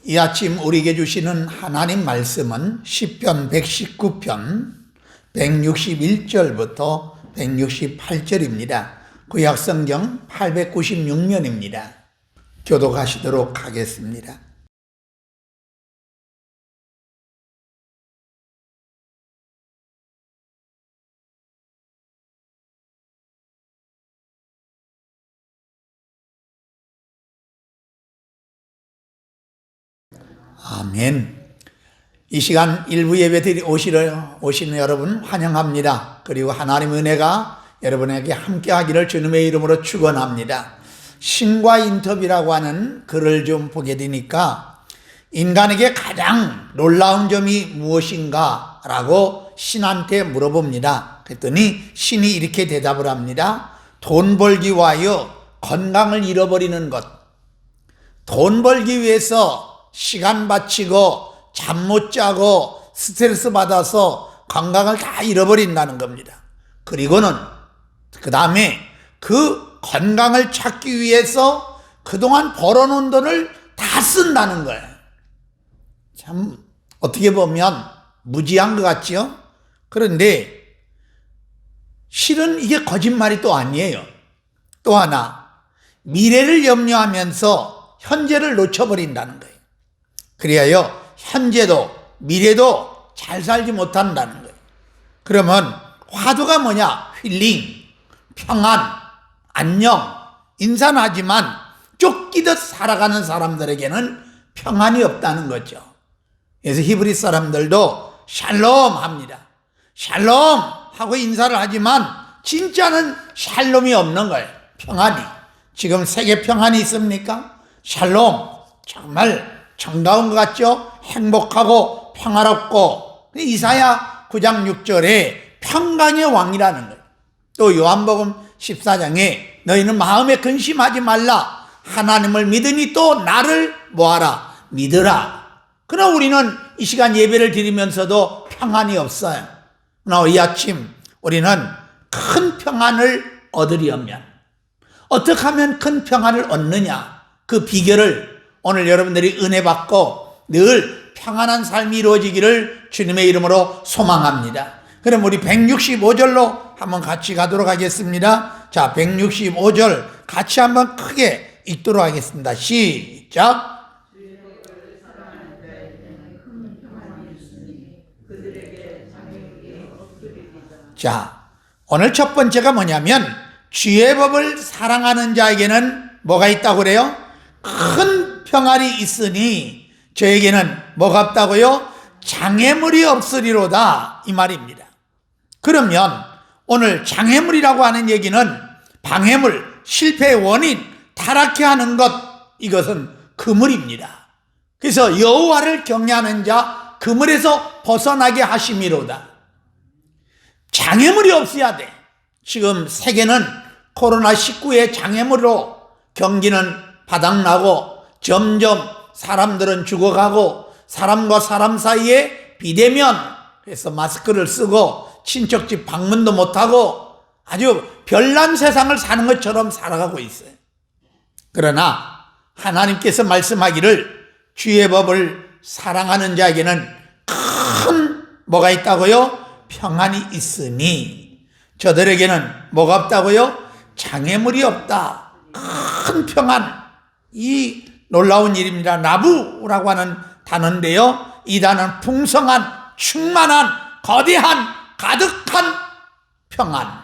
이 아침 우리에게 주시는 하나님 말씀은 시편 119편 161절부터 168절입니다. 구약성경 896면입니다. 교독하시도록 하겠습니다. 아멘. 이 시간 일부 예배드리 오시는 여러분 환영합니다. 그리고 하나님의 은혜가 여러분에게 함께하기를 주님의 이름으로 축원합니다. 신과 인터뷰라고 하는 글을 좀 보게 되니까 인간에게 가장 놀라운 점이 무엇인가 라고 신한테 물어봅니다. 그랬더니 신이 이렇게 대답을 합니다. 돈 벌기 위하여 건강을 잃어버리는 것. 돈 벌기 위해서 시간 바치고 잠 못 자고 스트레스 받아서 건강을 다 잃어버린다는 겁니다. 그리고는 그 다음에 그 건강을 찾기 위해서 그동안 벌어놓은 돈을 다 쓴다는 거예요. 참 어떻게 보면 무지한 것 같죠? 그런데 실은 이게 거짓말이 또 아니에요. 또 하나, 미래를 염려하면서 현재를 놓쳐버린다는 거예요. 그래야 현재도 미래도 잘 살지 못한다는 거예요. 그러면 화두가 뭐냐? 힐링, 평안, 안녕, 인사는 하지만 쫓기듯 살아가는 사람들에게는 평안이 없다는 거죠. 그래서 히브리 사람들도 샬롬 합니다. 샬롬 하고 인사를 하지만 진짜는 샬롬이 없는 거예요. 평안이. 지금 세계 평안이 있습니까? 샬롬 정말 정다운 것 같죠? 행복하고 평화롭고. 이사야 9장 6절에 평강의 왕이라는 거예요. 또 요한복음 14장에 너희는 마음에 근심하지 말라. 하나님을 믿으니 또 나를 뭐하라? 믿으라. 그러나 우리는 이 시간 예배를 드리면서도 평안이 없어요. 그러나 이 아침 우리는 큰 평안을 얻으려면 어떻게 하면 큰 평안을 얻느냐? 그 비결을 오늘 여러분들이 은혜 받고 늘 평안한 삶이 이루어지기를 주님의 이름으로 소망합니다. 그럼 우리 165절로 한번 같이 가도록 하겠습니다. 자, 165절 같이 한번 크게 읽도록 하겠습니다. 시작. 자, 오늘 첫 번째가 뭐냐면 주의 법을 사랑하는 자에게는 뭐가 있다고 그래요? 큰 평안이 있으니 저에게는 뭐가 없다고요? 장애물이 없으리로다 이 말입니다. 그러면 오늘 장애물이라고 하는 얘기는 방해물, 실패의 원인, 타락해 하는 것, 이것은 그물입니다. 그래서 여호와를 경외하는 자 그물에서 벗어나게 하심이로다. 장애물이 없어야 돼. 지금 세계는 코로나19의 장애물로 경기는 바닥나고 점점 사람들은 죽어가고 사람과 사람 사이에 비대면, 그래서 마스크를 쓰고 친척집 방문도 못하고 아주 별난 세상을 사는 것처럼 살아가고 있어요. 그러나 하나님께서 말씀하기를 주의 법을 사랑하는 자에게는 큰 뭐가 있다고요? 평안이 있으니 저들에게는 뭐가 없다고요? 장애물이 없다. 큰 평안. 이 놀라운 일입니다. 나부라고 하는 단어인데요. 이 단어는 풍성한, 충만한, 거대한, 가득한 평안.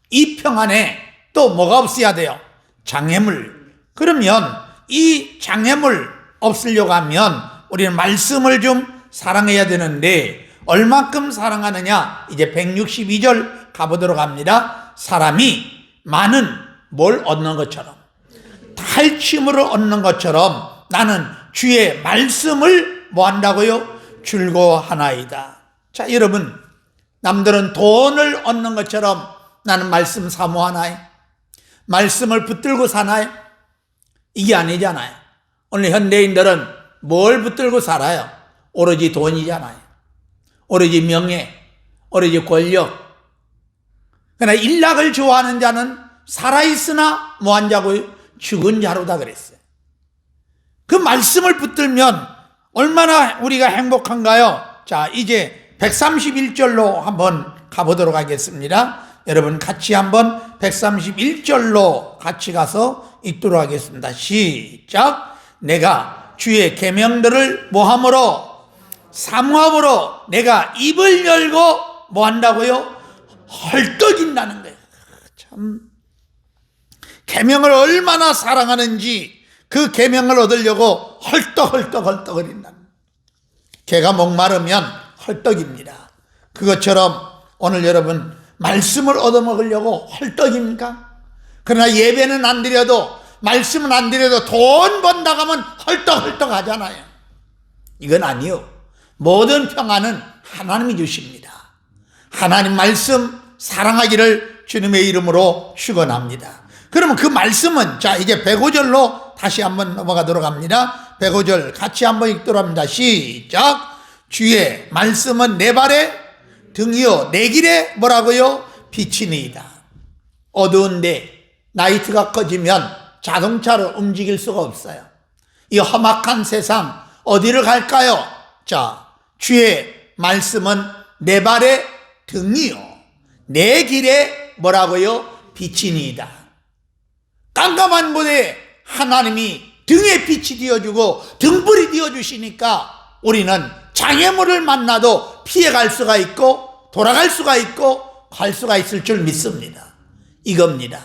이 평안에 또 뭐가 없어야 돼요? 장애물. 그러면 이 장애물 없으려고 하면 우리는 말씀을 좀 사랑해야 되는데 얼만큼 사랑하느냐? 이제 162절 가보도록 합니다. 사람이 많은 뭘 얻는 것처럼 탈취물을 얻는 것처럼 나는 주의 말씀을 뭐 한다고요? 즐거워하나이다. 자, 여러분, 남들은 돈을 얻는 것처럼 나는 말씀 사모하나요? 말씀을 붙들고 사나요? 이게 아니잖아요. 오늘 현대인들은 뭘 붙들고 살아요? 오로지 돈이잖아요. 오로지 명예, 오로지 권력. 그러나 일락을 좋아하는 자는 살아있으나 뭐한 자고요? 죽은 자로다 그랬어요. 그 말씀을 붙들면 얼마나 우리가 행복한가요? 자, 이제 131절로 한번 가보도록 하겠습니다. 여러분 같이 한번 131절로 같이 가서 읽도록 하겠습니다. 시작. 내가 주의 계명들을 뭐함으로? 사모함으로 내가 입을 열고 뭐 한다고요? 헐떡인다는 거예요. 참 계명을 얼마나 사랑하는지 그 계명을 얻으려고 헐떡헐떡거린다는, 개가 목마르면 헐떡입니다. 그것처럼 오늘 여러분 말씀을 얻어먹으려고 헐떡입니까? 그러나 예배는 안 드려도, 말씀은 안 드려도 돈 번다고 하면 헐떡헐떡 하잖아요. 이건 아니요. 모든 평안은 하나님이 주십니다. 하나님 말씀 사랑하기를 주님의 이름으로 축원합니다. 그러면 그 말씀은, 자 이제 105절로 다시 한번 넘어가도록 합니다. 105절 같이 한번 읽도록 합니다. 시작. 주의 말씀은 내 발에 등이요 내 길에 뭐라고요? 빛이니이다. 어두운데 라이트가 꺼지면 자동차로 움직일 수가 없어요. 이 험악한 세상 어디를 갈까요? 자, 주의 말씀은 내 발에 등이요 내 길에 뭐라고요? 빛이니이다. 깜깜한 곳에 하나님이 등에 빛이 되어주고 등불이 되어주시니까 우리는 장애물을 만나도 피해갈 수가 있고 돌아갈 수가 있고 갈 수가 있을 줄 믿습니다. 이겁니다.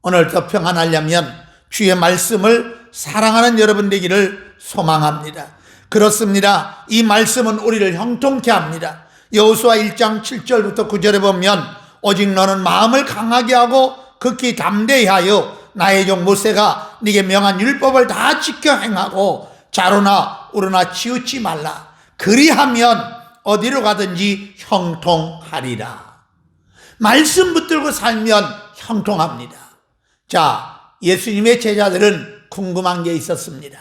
오늘도 평안하려면 주의 말씀을 사랑하는 여러분 되기를 소망합니다. 그렇습니다. 이 말씀은 우리를 형통케 합니다. 여호수아 1장 7절부터 9절에 보면 오직 너는 마음을 강하게 하고 극히 담대히 하여 나의 종 모세가 네게 명한 율법을 다 지켜 행하고 좌로나 우로나 치우치 말라. 그리하면 어디로 가든지 형통하리라. 말씀 붙들고 살면 형통합니다. 자, 예수님의 제자들은 궁금한 게 있었습니다.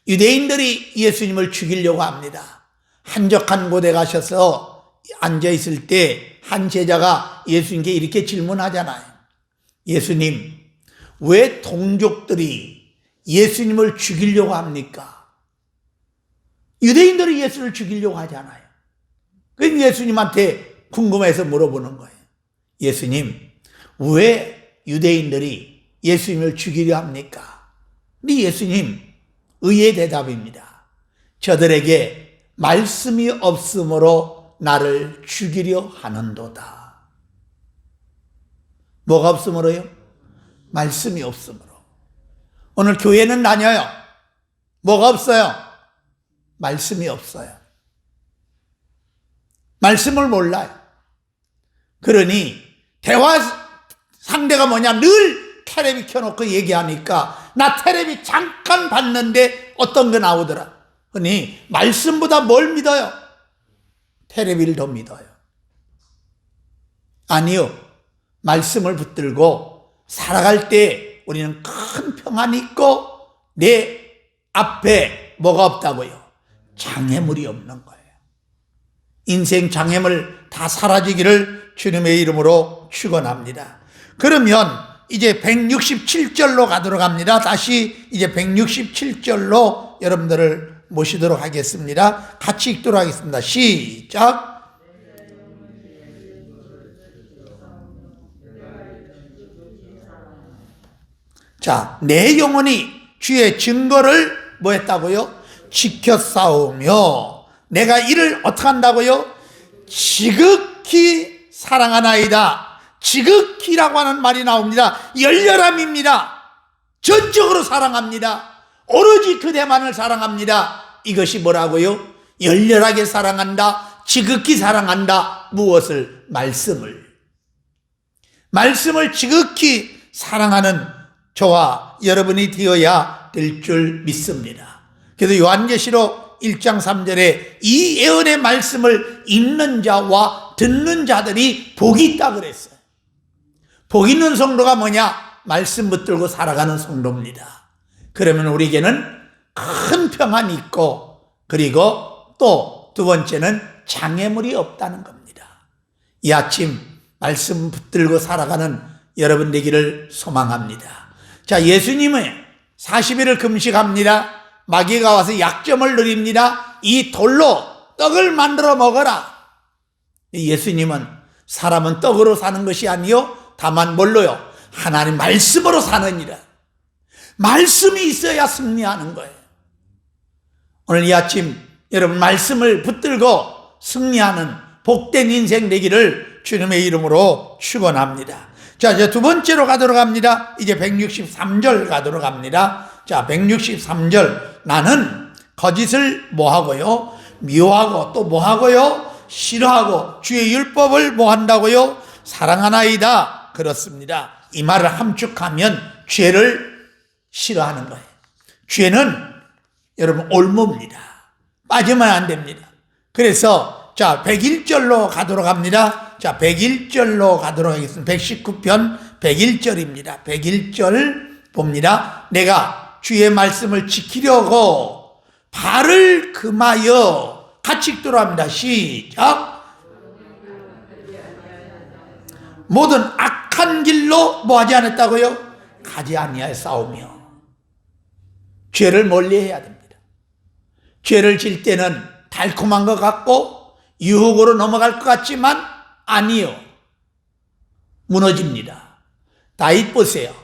유대인들이 예수님을 죽이려고 합니다. 한적한 곳에 가셔서 앉아있을 때 한 제자가 예수님께 이렇게 질문하잖아요. 예수님, 왜 동족들이 예수님을 죽이려고 합니까? 유대인들이 예수를 죽이려고 하잖아요. 그럼 예수님한테 궁금해서 물어보는 거예요. 예수님, 왜 유대인들이 예수님을 죽이려 합니까? 근데 예수님 의의 대답입니다. 저들에게 말씀이 없으므로 나를 죽이려 하는도다. 뭐가 없으므로요? 말씀이 없으므로. 오늘 교회는 다녀요. 뭐가 없어요? 말씀이 없어요. 말씀을 몰라요. 그러니 대화 상대가 뭐냐? 늘 테레비 켜놓고 얘기하니까 나 테레비 잠깐 봤는데 어떤 거 나오더라. 그러니 말씀보다 뭘 믿어요? 테레비를 더 믿어요. 아니요. 말씀을 붙들고 살아갈 때 우리는 큰 평안이 있고 내 앞에 뭐가 없다고요? 장애물이 없는 거예요. 인생 장애물 다 사라지기를 주님의 이름으로 축원합니다. 그러면 이제 167절로 가도록 합니다. 다시 이제 167절로 여러분들을 모시도록 하겠습니다. 같이 읽도록 하겠습니다. 시작. 자, 내 영혼이 주의 증거를 뭐 했다고요? 지켜 싸우며 내가 이를 어떻게 한다고요? 지극히 사랑하나이다. 지극히라고 하는 말이 나옵니다. 열렬함입니다. 전적으로 사랑합니다. 오로지 그대만을 사랑합니다. 이것이 뭐라고요? 열렬하게 사랑한다. 지극히 사랑한다. 무엇을? 말씀을. 말씀을 지극히 사랑하는 저와 여러분이 되어야 될 줄 믿습니다. 그래서 요한계시록 1장 3절에 이 예언의 말씀을 읽는 자와 듣는 자들이 복이 있다 그랬어요. 복 있는 성도가 뭐냐? 말씀 붙들고 살아가는 성도입니다. 그러면 우리에게는 큰 평안이 있고, 그리고 또 두 번째는 장애물이 없다는 겁니다. 이 아침 말씀 붙들고 살아가는 여러분 되기를 소망합니다. 자, 예수님은 40일을 금식합니다. 마귀가 와서 약점을 누립니다. 이 돌로 떡을 만들어 먹어라. 예수님은 사람은 떡으로 사는 것이 아니요 다만 뭘로요? 하나님 말씀으로 사느니라. 말씀이 있어야 승리하는 거예요. 오늘 이 아침 여러분 말씀을 붙들고 승리하는 복된 인생 되기를 주님의 이름으로 축원합니다. 자, 이제 두 번째로 가도록 합니다. 이제 163절 가도록 합니다. 자, 163절. 나는 거짓을 뭐하고요? 미워하고 또 뭐하고요? 싫어하고 주의 율법을 뭐한다고요? 사랑하나이다. 그렇습니다. 이 말을 함축하면 죄를 싫어하는 거예요. 죄는 여러분 올무입니다. 빠지면 안 됩니다. 그래서 자 101절로 가도록 합니다. 자 101절로 가도록 하겠습니다. 119편 101절입니다. 101절 봅니다. 내가 주의 말씀을 지키려고 발을 금하여 같이 읽도록 합니다. 시작. 모든 악한 길로 뭐하지 않았다고요? 가지 아니하여 싸우며. 죄를 멀리해야 됩니다. 죄를 질 때는 달콤한 것 같고 유혹으로 넘어갈 것 같지만 아니요, 무너집니다. 다윗 보세요.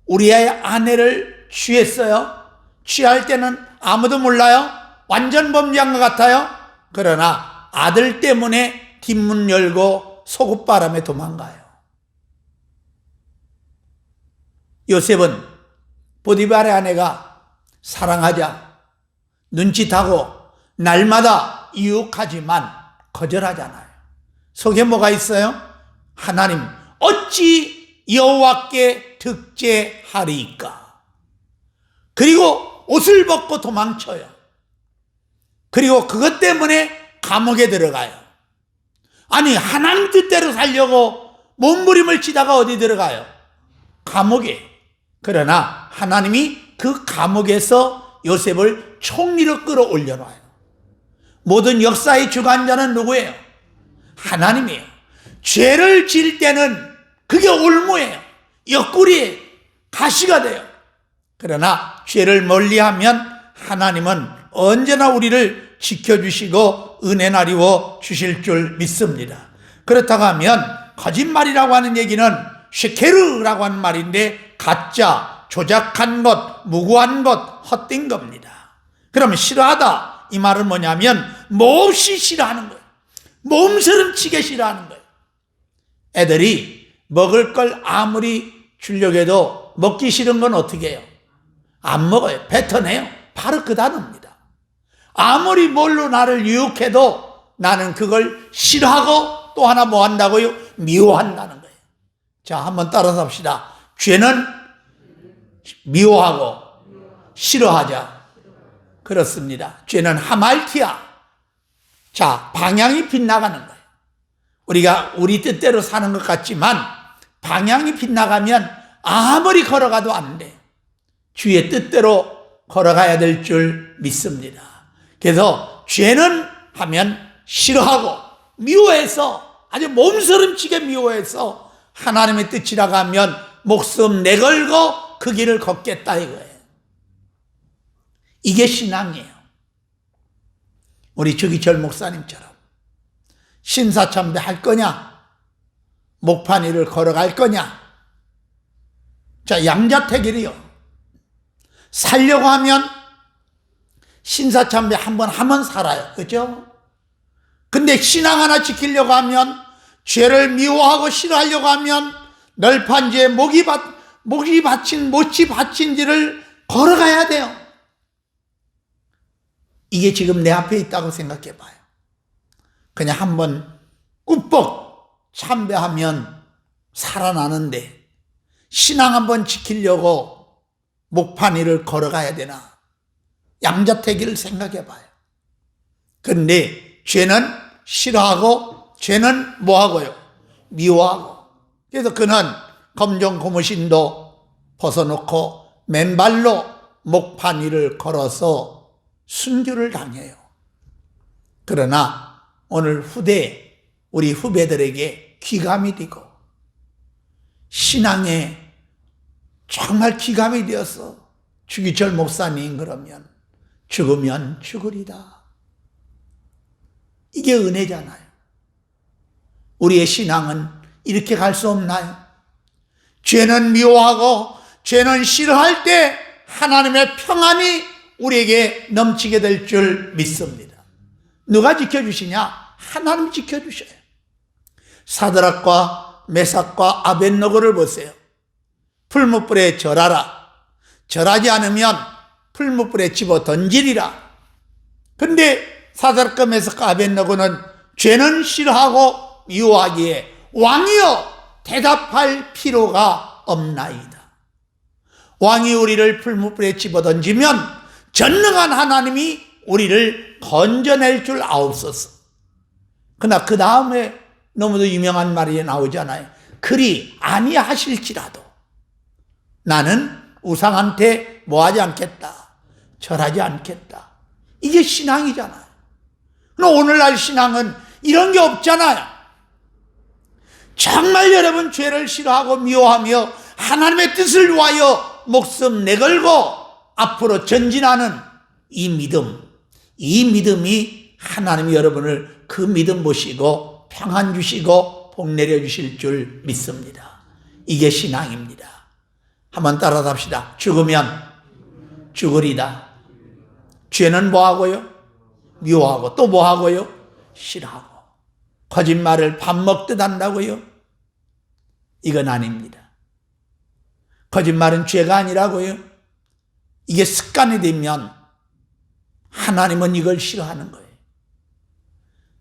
우리의 아내를 취했어요. 취할 때는 아무도 몰라요. 완전 범죄한 것 같아요. 그러나 아들 때문에 뒷문 열고 소굿바람에 도망가요. 요셉은 보디발의 아내가 사랑하자 눈짓하고 날마다 유혹하지만 거절하잖아요. 속에 뭐가 있어요? 하나님 어찌 여호와께 득죄하리이까. 그리고 옷을 벗고 도망쳐요. 그리고 그것 때문에 감옥에 들어가요. 아니 하나님 뜻대로 살려고 몸부림을 치다가 어디 들어가요? 감옥에. 그러나 하나님이 그 감옥에서 요셉을 총리로 끌어올려놔요. 모든 역사의 주관자는 누구예요? 하나님이에요. 죄를 지을 때는 그게 올무예요. 옆구리에 가시가 돼요. 그러나 죄를 멀리하면 하나님은 언제나 우리를 지켜주시고 은혜 나리워 주실 줄 믿습니다. 그렇다고 하면 거짓말이라고 하는 얘기는 쉐케르라고 하는 말인데 가짜, 조작한 것, 무고한 것, 헛된 겁니다. 그러면 싫어하다 이 말은 뭐냐면 몹시 싫어하는 거예요. 몸서름치게 싫어하는 거예요. 애들이 먹을 걸 아무리 주려고 해도 먹기 싫은 건 어떻게 해요? 안 먹어요. 뱉어내요. 바로 그 단어입니다. 아무리 뭘로 나를 유혹해도 나는 그걸 싫어하고 또 하나 뭐 한다고요? 미워한다는 거예요. 자, 한번 따라서 합시다. 죄는 미워하고 싫어하자. 그렇습니다. 죄는 하말티아. 자, 방향이 빗나가는 거예요. 우리가 우리 뜻대로 사는 것 같지만 방향이 빗나가면 아무리 걸어가도 안 돼요. 주의 뜻대로 걸어가야 될 줄 믿습니다. 그래서 죄는 하면 싫어하고 미워해서 아주 몸서름치게 미워해서 하나님의 뜻이라고 하면 목숨 내걸고 그 길을 걷겠다 이거예요. 이게 신앙이에요. 우리 주기철 목사님처럼 신사참배 할 거냐? 목판 위를 걸어갈 거냐? 자, 양자택일이요. 살려고 하면 신사참배 한번 하면 살아요. 그죠? 근데 신앙 하나 지키려고 하면 죄를 미워하고 싫어하려고 하면 널판 죄 못이 받친 길을 걸어가야 돼요. 이게 지금 내 앞에 있다고 생각해 봐요. 그냥 한번 꾸벅 참배하면 살아나는데 신앙 한번 지키려고 목판 위를 걸어가야 되나? 양자택일을 생각해 봐요. 그런데 죄는 싫어하고 죄는 뭐하고요? 미워하고. 그래서 그는 검정 고무신도 벗어놓고 맨발로 목판 위를 걸어서 순교를 당해요. 그러나 오늘 우리 후배들에게 귀감이 되고 신앙에 정말 귀감이 되어서 주기철 목사님 그러면 죽으면 죽으리다. 이게 은혜잖아요. 우리의 신앙은 이렇게 갈 수 없나요? 죄는 미워하고 죄는 싫어할 때 하나님의 평안이 우리에게 넘치게 될 줄 믿습니다. 누가 지켜주시냐? 하나님 지켜주셔요. 사드락과 메삭과 아벳노고를 보세요. 풀무불에 절하라. 절하지 않으면 풀무불에 집어 던지리라. 근데 사드락과 메삭과 아벳노고는 죄는 싫어하고 미워하기에 왕이여 대답할 필요가 없나이다. 왕이 우리를 풀무불에 집어 던지면 전능한 하나님이 우리를 건져낼 줄 아옵소서. 그러나 그 다음에 너무도 유명한 말이 나오잖아요. 그리 아니하실지라도 나는 우상한테 뭐하지 않겠다, 절하지 않겠다. 이게 신앙이잖아요. 그러나 오늘날 신앙은 이런 게 없잖아요. 정말 여러분 죄를 싫어하고 미워하며 하나님의 뜻을 위하여 목숨 내걸고 앞으로 전진하는 이 믿음이 하나님이 여러분을 그 믿음 보시고 평안 주시고 복 내려주실 줄 믿습니다. 이게 신앙입니다. 한번 따라서 합시다. 죽으면 죽으리다. 죄는 뭐하고요? 미워하고 또 뭐하고요? 싫어하고. 거짓말을 밥 먹듯 한다고요? 이건 아닙니다. 거짓말은 죄가 아니라고요? 이게 습관이 되면 하나님은 이걸 싫어하는 거예요.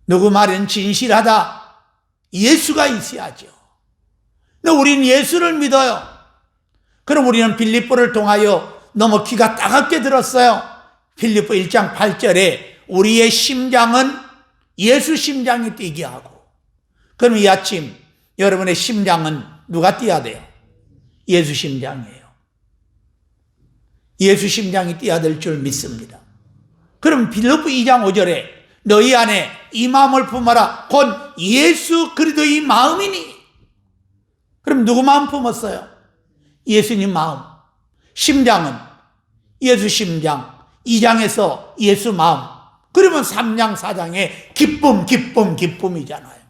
누구 말은 진실하다. 예수가 있어야죠. 근데 우리는 예수를 믿어요. 그럼 우리는 빌립보를 통하여 너무 귀가 따갑게 들었어요. 빌립보 1장 8절에 우리의 심장은 예수 심장이 뛰게 하고. 그럼 이 아침 여러분의 심장은 누가 뛰어야 돼요? 예수 심장이에요. 예수 심장이 뛰어야 될 줄 믿습니다. 그럼 빌립보 2장 5절에 너희 안에 이 마음을 품어라. 곧 예수 그리스도의 마음이니. 그럼 누구 마음 품었어요? 예수님 마음. 심장은 예수 심장. 2장에서 예수 마음. 그러면 3장 4장에 기쁨이잖아요.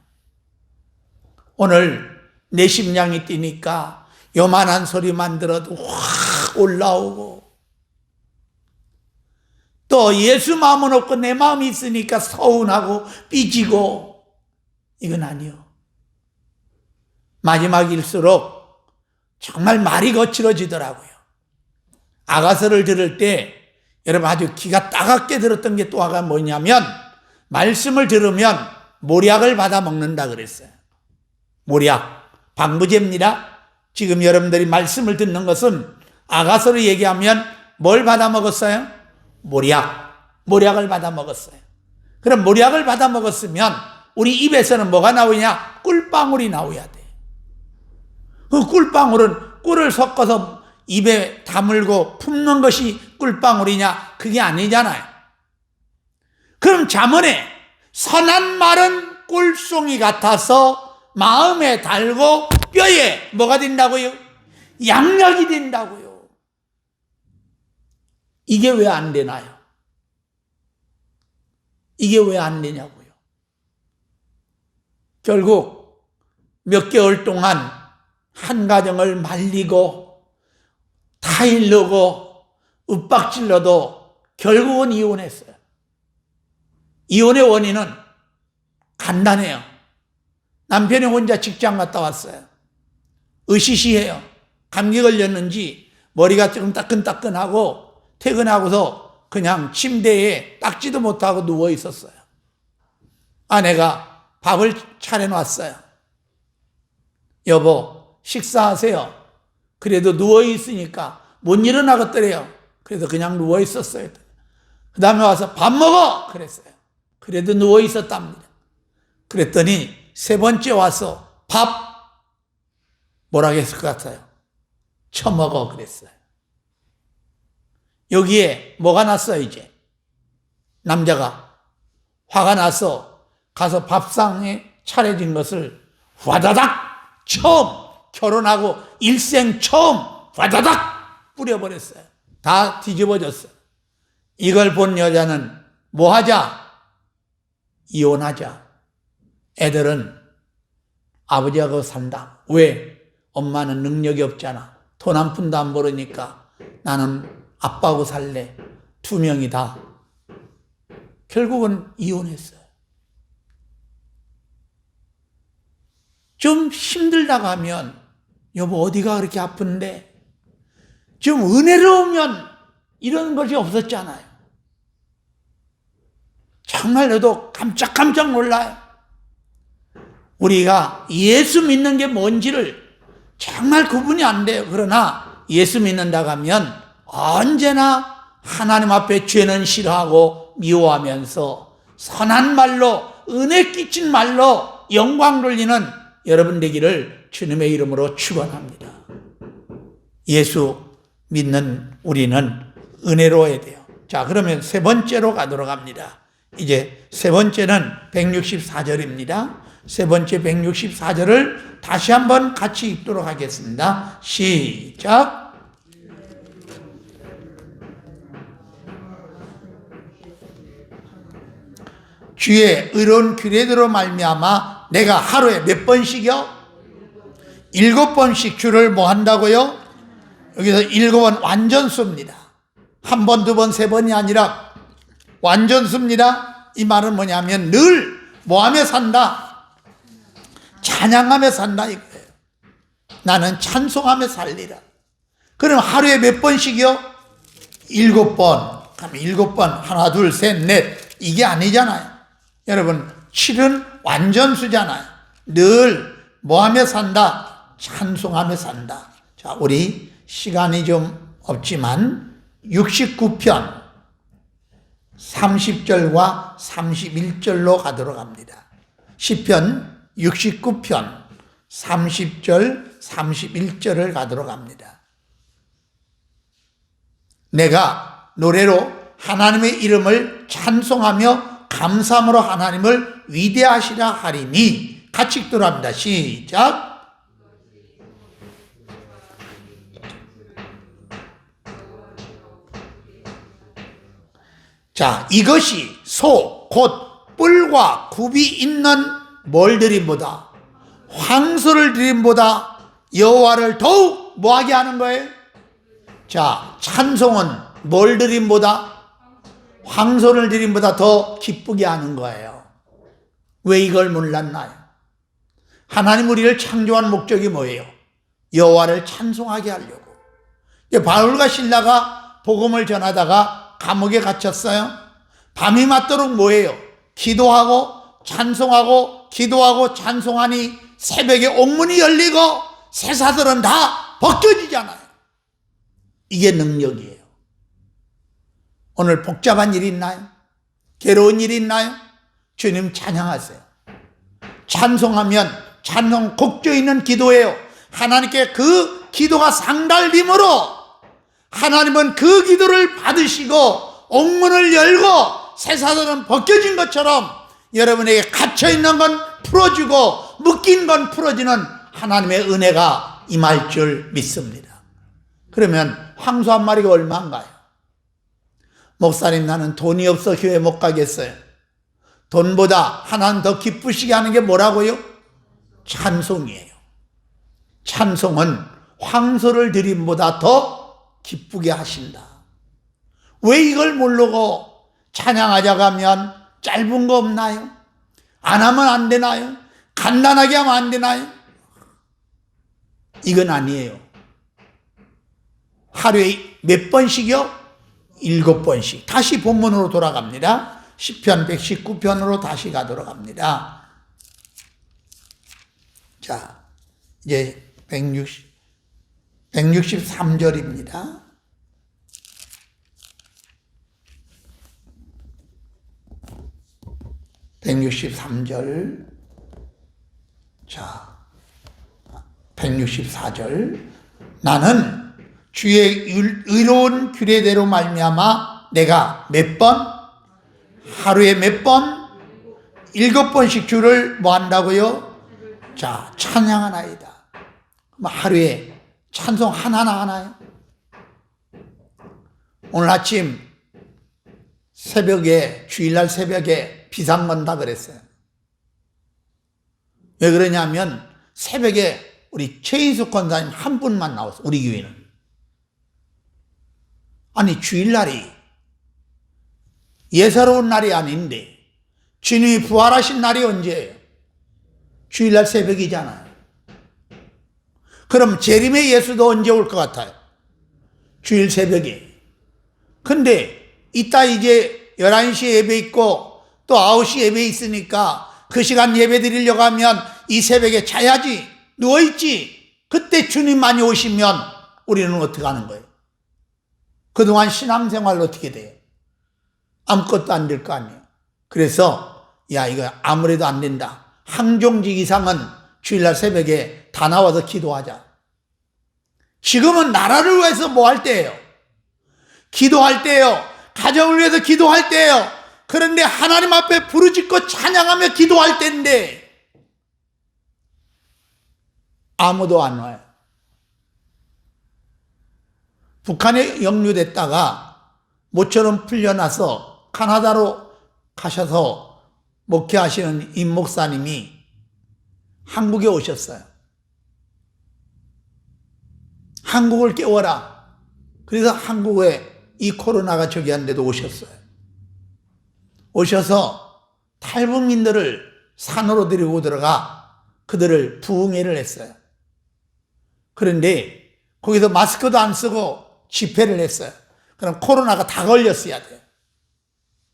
오늘 내 심장이 뛰니까 요만한 소리만 들어도 확 올라오고, 또 예수 마음은 없고 내 마음이 있으니까 서운하고 삐지고, 이건 아니요. 마지막일수록 정말 말이 거칠어지더라고요. 아가서를 들을 때 여러분 아주 기가 따갑게 들었던 게 또 하나 뭐냐면, 말씀을 들으면 모략을 받아 먹는다 그랬어요. 모략, 방부제입니다. 지금 여러분들이 말씀을 듣는 것은 아가서로 얘기하면 뭘 받아 먹었어요? 모략을 받아 먹었어요. 그럼 모략을 받아 먹었으면 우리 입에서는 뭐가 나오냐? 꿀방울이 나와야 돼. 그 꿀방울은 꿀을 섞어서 입에 다물고 품는 것이 꿀방울이냐? 그게 아니잖아요. 그럼 잠언에 선한 말은 꿀송이 같아서 마음에 달고 뼈에 뭐가 된다고요? 양력이 된다고요. 이게 왜 안 되나요? 이게 왜 안 되냐고요. 결국 몇 개월 동안 한 가정을 말리고 타일르고 윽박질러도 결국은 이혼했어요. 이혼의 원인은 간단해요. 남편이 혼자 직장 갔다 왔어요. 으시시해요. 감기 걸렸는지 머리가 조금 따끈따끈하고 퇴근하고서 그냥 침대에 닦지도 못하고 누워 있었어요. 아내가 밥을 차려놨어요. 여보, 식사하세요. 그래도 누워 있으니까 못 일어나겠더래요. 그래서 그냥 누워 있었어요. 그 다음에 와서 밥 먹어! 그랬어요. 그래도 누워 있었답니다. 그랬더니 세 번째 와서 밥 뭐라고 했을 것 같아요? 처먹어 그랬어요. 여기에 뭐가 났어요 이제? 남자가 화가 나서 가서 밥상에 차려진 것을 화다닥 처음 결혼하고 일생 처음 화다닥 뿌려버렸어요. 다 뒤집어졌어요. 이걸 본 여자는 뭐 하자? 이혼하자. 애들은 아버지하고 산다. 왜? 엄마는 능력이 없잖아. 돈 한 푼도 안 벌으니까 나는 아빠하고 살래. 두 명이 다. 결국은 이혼했어요. 좀 힘들다가 하면 여보 어디가 그렇게 아픈데? 좀 은혜로우면 이런 것이 없었잖아요. 정말 저도 깜짝깜짝 놀라요. 우리가 예수 믿는 게 뭔지를 정말 구분이 안 돼요. 그러나 예수 믿는다고 하면 언제나 하나님 앞에 죄는 싫어하고 미워하면서 선한 말로 은혜 끼친 말로 영광 돌리는 여러분 되기를 주님의 이름으로 축원합니다. 예수 믿는 우리는 은혜로워야 돼요. 자, 그러면 세 번째로 가도록 합니다. 이제 세 번째는 164절입니다. 세 번째 164절을 다시 한번 같이 읽도록 하겠습니다. 시작. 주의 의로운 규례대로 말미암아 내가 하루에 몇 번씩이요? 7번씩 주를 뭐 한다고요? 여기서 7번 완전수입니다. 한 번, 두 번, 세 번이 아니라 완전수입니다. 이 말은 뭐냐면 늘 뭐하며 산다? 찬양하며 산다 이거예요. 나는 찬송하며 살리라. 그럼 하루에 몇 번씩이요? 7번. 그럼 7번 하나 둘 셋 넷 이게 아니잖아요. 여러분 7은 완전수잖아요. 늘 뭐하며 산다? 찬송하며 산다. 자, 우리 시간이 좀 없지만 69편 30절과 31절로 가도록 합니다. 시편 69편 30절 31절을 가도록 합니다. 내가 노래로 하나님의 이름을 찬송하며 감사함으로 하나님을 위대하시라 하리니 같이 읽도록 합니다. 시작. 자, 이것이 소, 곧 뿔과 굽이 있는 뭘 드림보다 황소를 드림보다 여호와를 더욱 뭐하게 하는 거예요? 자, 찬송은 뭘 드림보다 황소를 드림보다 더 기쁘게 하는 거예요. 왜 이걸 몰랐나요? 하나님 우리를 창조한 목적이 뭐예요? 여호와를 찬송하게 하려고. 바울과 실라가 복음을 전하다가 감옥에 갇혔어요. 밤이 맞도록 뭐예요? 기도하고 찬송하고 기도하고 찬송하니 새벽에 옥문이 열리고 새사들은 다 벗겨지잖아요. 이게 능력이에요. 오늘 복잡한 일이 있나요? 괴로운 일이 있나요? 주님 찬양하세요. 찬송하면 찬송 곡조 있는 기도예요. 하나님께 그 기도가 상달림으로 하나님은 그 기도를 받으시고 옥문을 열고 새사들은 벗겨진 것처럼 여러분에게 갇혀있는 건 풀어주고 묶인 건 풀어지는 하나님의 은혜가 임할 줄 믿습니다. 그러면 황소 한 마리가 얼마인가요? 목사님 나는 돈이 없어 교회 못 가겠어요. 돈보다 하나님 더 기쁘시게 하는 게 뭐라고요? 찬송이에요. 찬송은 황소를 드림보다 더 기쁘게 하신다. 왜 이걸 모르고 찬양하자고 하면 짧은 거 없나요? 안 하면 안 되나요? 간단하게 하면 안 되나요? 이건 아니에요. 하루에 몇 번씩이요? 7번씩. 다시 본문으로 돌아갑니다. 시편 119편으로 다시 가도록 합니다. 자, 이제 163절입니다. 자, 164절. 나는 주의 의로운 규례대로 말미암아 내가 몇 번? 하루에 몇 번? 7번씩 주를 뭐 한다고요? 자, 찬양하나이다. 하루에 찬송 하나나 하나요? 오늘 아침 새벽에, 주일날 새벽에 비상 건다 그랬어요. 왜 그러냐면 새벽에 우리 최인숙 권사님 한 분만 나왔어요. 우리 교회는. 아니 주일날이 예사로운 날이 아닌데 주님이 부활하신 날이 언제예요? 주일날 새벽이잖아요. 그럼 재림의 예수도 언제 올 것 같아요? 주일 새벽에. 근데 이따 이제 11시 예배 있고 또 9시 예배 있으니까 그 시간 예배 드리려고 하면 이 새벽에 자야지, 누워있지. 그때 주님만이 오시면 우리는 어떻게 하는 거예요? 그동안 신앙생활 어떻게 돼요? 아무것도 안 될 거 아니에요. 그래서 야 이거 아무래도 안 된다. 항종직 이상은 주일날 새벽에 다 나와서 기도하자. 지금은 나라를 위해서 뭐 할 때예요? 기도할 때예요. 가정을 위해서 기도할 때예요. 그런데 하나님 앞에 부르짖고 찬양하며 기도할 때인데 아무도 안 와요. 북한에 영류됐다가 모처럼 풀려나서 카나다로 가셔서 목회하시는 임 목사님이 한국에 오셨어요. 한국을 깨워라. 그래서 한국에 이 코로나가 저기 한데도 오셨어요. 오셔서 탈북민들을 산으로 데리고 들어가 그들을 부흥회를 했어요. 그런데 거기서 마스크도 안 쓰고 집회를 했어요. 그럼 코로나가 다 걸렸어야 돼요.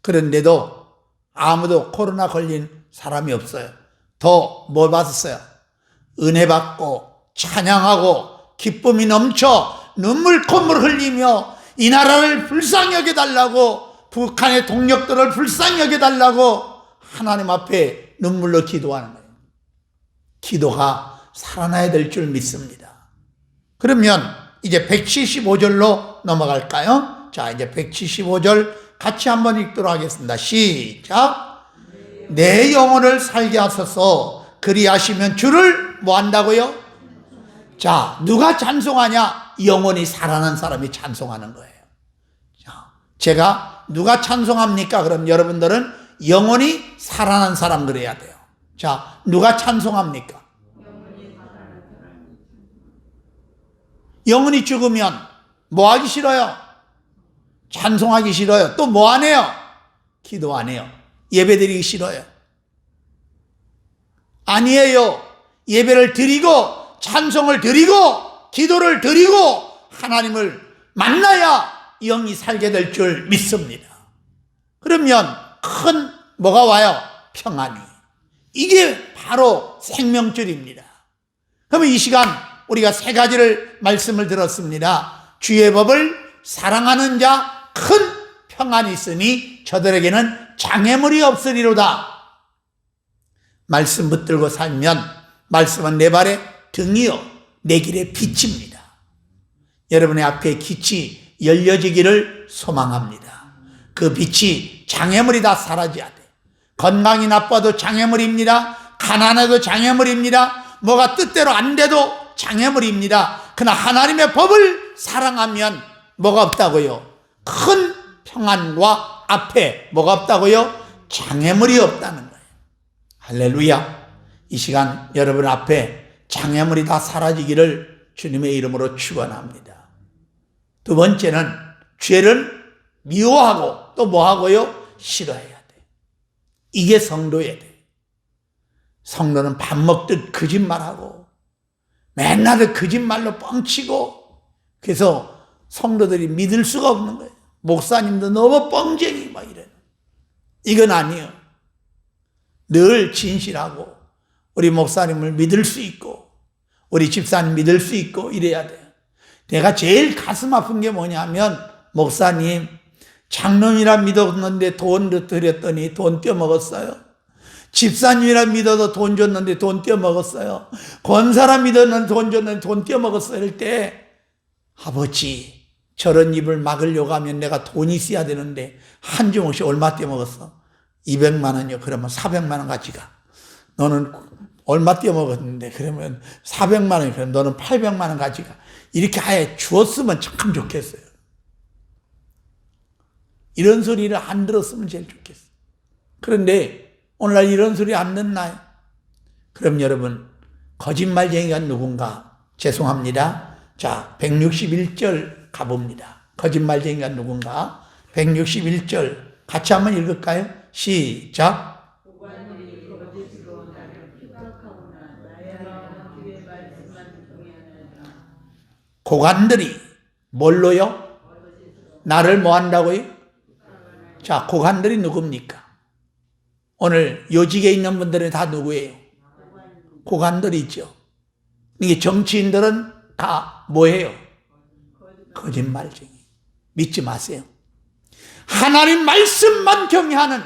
그런데도 아무도 코로나 걸린 사람이 없어요. 더 뭘 받았어요? 은혜 받고 찬양하고 기쁨이 넘쳐 눈물 콧물 흘리며 이 나라를 불쌍히 여겨달라고, 북한의 동력들을 불쌍히 여겨달라고 하나님 앞에 눈물로 기도하는 거예요. 기도가 살아나야 될 줄 믿습니다. 그러면 이제 175절로 넘어갈까요? 자, 이제 175절 같이 한번 읽도록 하겠습니다. 시작. 내 영혼을 살게 하소서. 그리하시면 주를 뭐 한다고요? 자, 누가 찬송하냐? 영혼이 살아난 사람이 찬송하는 거예요. 자, 제가 누가 찬송합니까? 그럼 여러분들은 영혼이 살아난 사람 그래야 돼요. 자, 누가 찬송합니까? 영혼이 죽으면 뭐 하기 싫어요? 찬송하기 싫어요. 또 뭐 안 해요? 기도 안 해요. 예배 드리기 싫어요. 아니에요. 예배를 드리고 찬송을 드리고 기도를 드리고 하나님을 만나야 영이 살게 될 줄 믿습니다. 그러면 큰 뭐가 와요? 평안이. 이게 바로 생명줄입니다. 그러면 이 시간 우리가 세 가지를 말씀을 들었습니다. 주의 법을 사랑하는 자 큰 평안이 있으니 저들에게는 장애물이 없으리로다. 말씀 붙들고 살면 말씀은 내 발의 등이요 내 길의 빛입니다. 여러분의 앞에 빛이 열려지기를 소망합니다. 그 빛이 장애물이 다 사라져야 돼. 건강이 나빠도 장애물입니다. 가난해도 장애물입니다. 뭐가 뜻대로 안 돼도 장애물입니다. 그러나 하나님의 법을 사랑하면 뭐가 없다고요? 큰 평안과 앞에 뭐가 없다고요? 장애물이 없다는 거예요. 할렐루야. 이 시간 여러분 앞에 장애물이 다 사라지기를 주님의 이름으로 축원합니다. 두 번째는 죄를 미워하고 또 뭐하고요? 싫어해야 돼. 이게 성도예요. 성도는 밥 먹듯 거짓말하고 맨날 거짓말로 뻥치고 그래서 성도들이 믿을 수가 없는 거예요. 목사님도 너무 뻥쟁이 막 이래. 이건 아니에요. 늘 진실하고 우리 목사님을 믿을 수 있고 우리 집사님 믿을 수 있고 이래야 돼요. 내가 제일 가슴 아픈 게 뭐냐면 목사님 장로님이라 믿었는데 돈 드렸더니 돈 떼어먹었어요. 집사님이라 믿어도 돈 줬는데 돈 떼어먹었어요. 권사라 믿었는데 돈 줬는데 돈 떼어먹었어요. 이럴 때 아버지 저런 입을 막으려고 하면 내가 돈이 있어야 되는데 한줌없이 얼마 떼어먹었어? 200만 원이요. 그러면 400만 원 가져가. 너는 얼마 떼어먹었는데 그러면 400만 원이 그럼 너는 800만 원 가져가. 이렇게 아예 주었으면 참 좋겠어요. 이런 소리를 안 들었으면 제일 좋겠어. 그런데 오늘날 이런 소리 안 듣나요? 그럼 여러분, 거짓말쟁이가 누군가? 죄송합니다. 자, 161절 가봅니다. 거짓말쟁이가 누군가? 161절 같이 한번 읽을까요? 시작. 고관들이 뭘로요? 나를 뭐 한다고요? 자, 고관들이 누굽니까? 오늘 요직에 있는 분들은 다 누구예요? 고관들이죠. 이게 정치인들은 다 뭐예요? 거짓말쟁이. 믿지 마세요. 하나님 말씀만 경외하는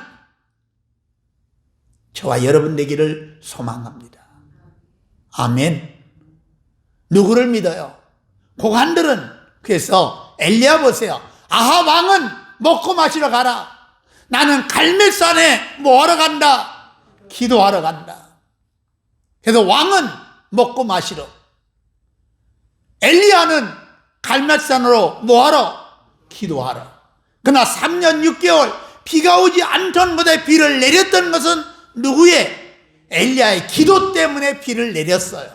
저와 여러분 되기를 소망합니다. 아멘. 누구를 믿어요? 고관들은 그래서 엘리야 보세요. 아합 왕은 먹고 마시러 가라. 나는 갈멜산에 뭐하러 간다? 기도하러 간다. 그래서 왕은 먹고 마시러, 엘리야는 갈멜산으로 뭐하러? 기도하러. 그러나 3년 6개월 비가 오지 않던 것에 비를 내렸던 것은 누구의? 엘리야의 기도 때문에 비를 내렸어요.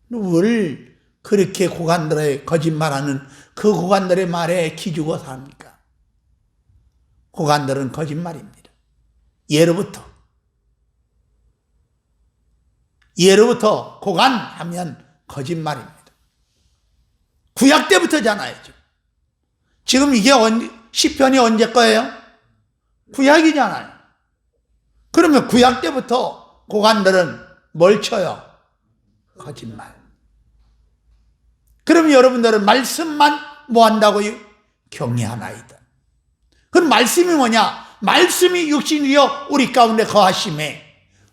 늘 그렇게 고관들의 거짓말하는 그 고관들의 말에 기죽어 삽니까? 고관들은 거짓말입니다. 예로부터 고관하면 거짓말입니다. 구약 때부터잖아요. 지금 이게 시편이 언제 거예요? 구약이잖아요. 그러면 구약 때부터 고관들은 뭘 쳐요? 거짓말. 그럼 여러분들은 말씀만 뭐 한다고요? 경외하나이다. 그럼 말씀이 뭐냐? 말씀이 육신이여 우리 가운데 거하심에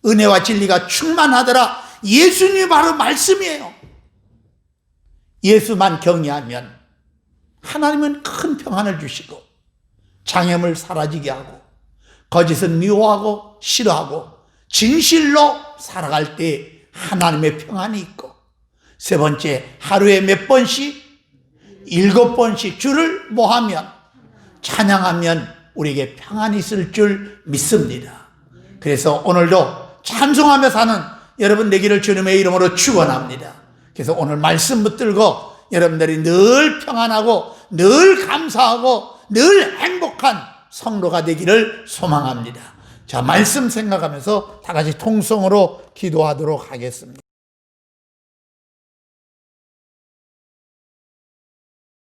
은혜와 진리가 충만하더라. 예수님이 바로 말씀이에요. 예수만 경외하면 하나님은 큰 평안을 주시고 장애물 사라지게 하고 거짓은 미워하고 싫어하고 진실로 살아갈 때 하나님의 평안이 있고, 세 번째, 하루에 몇 번씩? 7번씩 주를 뭐하면? 찬양하면 우리에게 평안이 있을 줄 믿습니다. 그래서 오늘도 찬송하며 사는 여러분 되기를 주님의 이름으로 축원합니다. 그래서 오늘 말씀 붙들고 여러분들이 늘 평안하고 늘 감사하고 늘 행복한 성도가 되기를 소망합니다. 자, 말씀 생각하면서 다 같이 통성으로 기도하도록 하겠습니다.